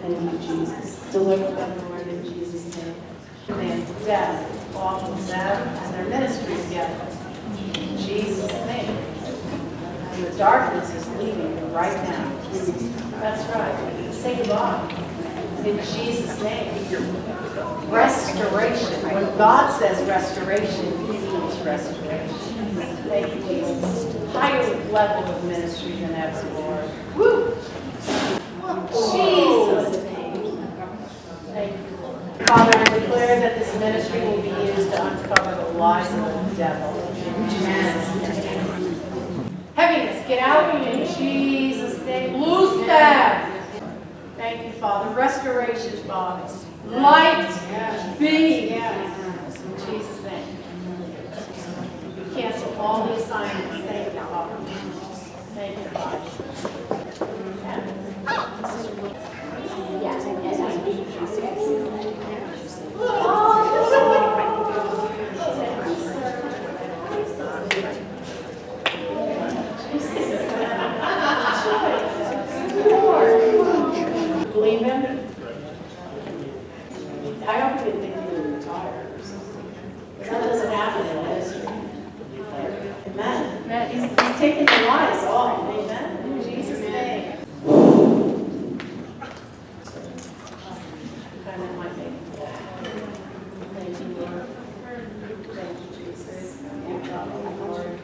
Thank you, Jesus. Deliver them, Lord, in Jesus' name. And death, awful death, and their ministry together. In Jesus' name. And the darkness is leaving you right now. That's right. Say goodbye. In Jesus' name. Restoration. When God says restoration, He means restoration. Thank you, Jesus. Higher level of ministry than ever, Lord. Woo! Jesus' name. Thank you, Lord. Father, I declare that this ministry will be used to uncover the lies of the devil. In Jesus' name. Heaviness, get out of me in Jesus' name. Loose that. Thank you, Father. Restoration, Father. Light be. In Jesus' name. We cancel all the assignments. Thank you, Father. Thank you, Father. Believe him? I don't even think you were retired or something. That doesn't happen in ministry. Amen. He's taking the lies off. Amen. In Jesus' name. Kind of my name. Thank you, Lord. Thank you, Jesus. Thank God, Lord.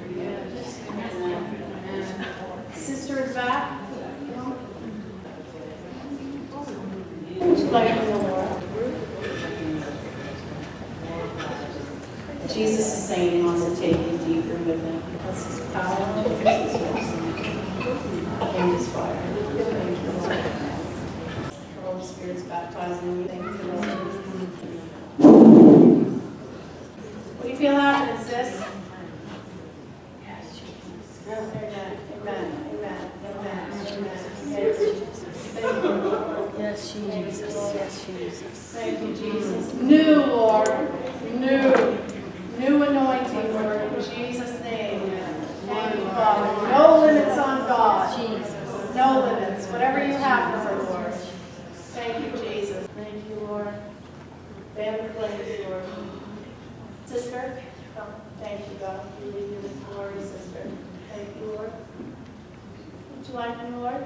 Sister is back. Would you like to know more? Jesus is saying He wants to take you deeper with Him. That's His power. This is yours. And His fire. Thank you, Lord. The Holy Spirit's baptizing you. Thank you, Lord. What do you feel happening, sis? Amen. Amen. Amen. Amen. Amen. Thank you. Yes, Jesus. Yes, Jesus. Thank you, Jesus. New, Lord. New anointing, Lord, in Jesus' name. Thank you, Father. No limits on God. Jesus. No limits. Whatever you have for her, Lord. Thank you, Jesus. Thank you, Lord. Family place, Lord. Sister, come. Thank you, God. You lead me with glory, sister. Thank you, Lord. Would you like me, Lord?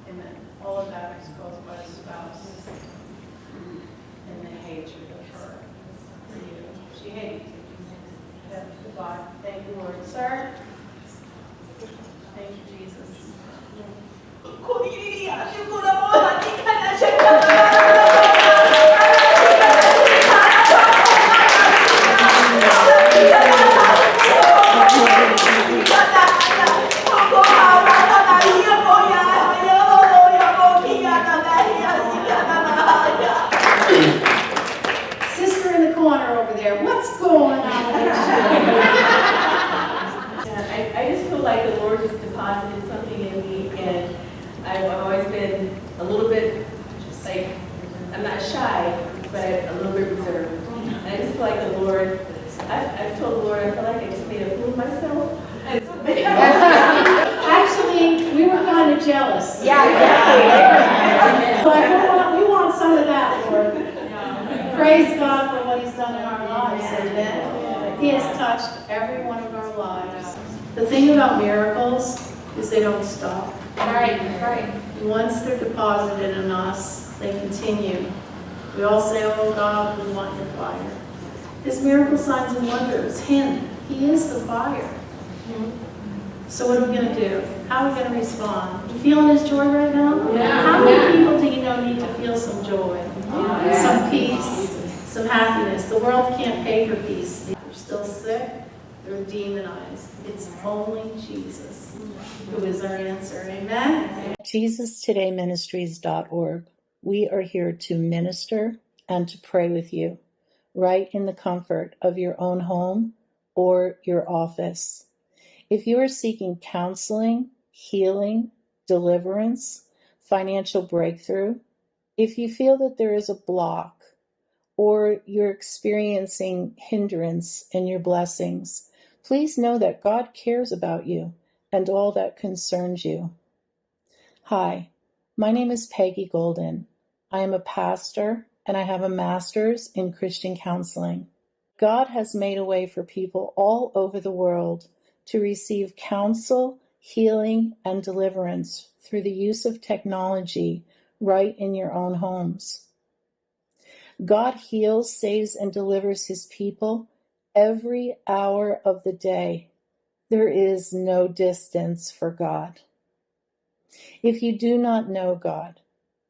Amen. All of that is caused by a spouse and the hatred of her for you. She hates you. That's goodbye. Thank you, Lord. Sir? Thank you, Jesus. Sister in the corner over there, what's going on with you? I just feel like the Lord just deposited something in me, and I've always been a little bit, like, I'm not shy, but a little bit reserved. And I just feel like the Lord, I've told the Lord, I feel like I just made a fool of myself. Actually, we were kind of jealous. Yeah. But we want some of that, Lord. Praise God for what He's done in our lives. Amen. He has touched every one of our lives. The thing about miracles is they don't stop. Right. Once they're deposited in us, they continue. We all say, oh God, we want your fire. His miracle signs and wonders, Him. He is the fire. So what are we going to do? How are we going to respond? You feeling His joy right now? Yeah. How many people do you know need to feel some joy? Some peace, some happiness. The world can't pay for peace. They're still sick. They're demonized. It's only Jesus who is our answer. Amen? JesusTodayMinistries.org. We are here to minister and to pray with you, right in the comfort of your own home or your office. If you are seeking counseling, healing, deliverance, financial breakthrough, if you feel that there is a block or you're experiencing hindrance in your blessings, Please know that God cares about you and all that concerns you. Hi, my name is Peggy Golden. I am a pastor and I have a master's in Christian counseling. God has made a way for people all over the world to receive counsel, healing, and deliverance through the use of technology right in your own homes. God heals, saves, and delivers his people every hour of the day. There is no distance for God. If you do not know God,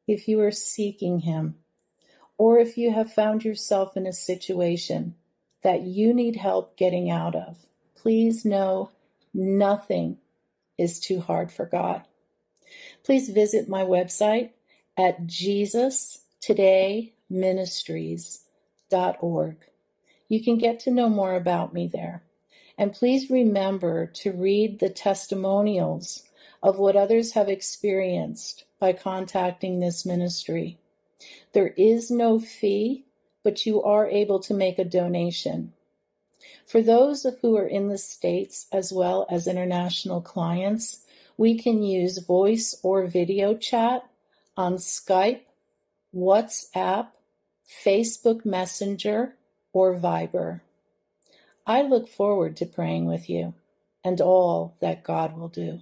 if you are seeking him, or if you have found yourself in a situation that you need help getting out of, please know nothing is too hard for God. Please visit my website at JesusTodayMinistries.org. You can get to know more about me there. And please remember to read the testimonials of what others have experienced by contacting this ministry. There is no fee, but you are able to make a donation. For those who are in the States as well as international clients, we can use voice or video chat on Skype, WhatsApp, Facebook Messenger, or Viber. I look forward to praying with you and all that God will do.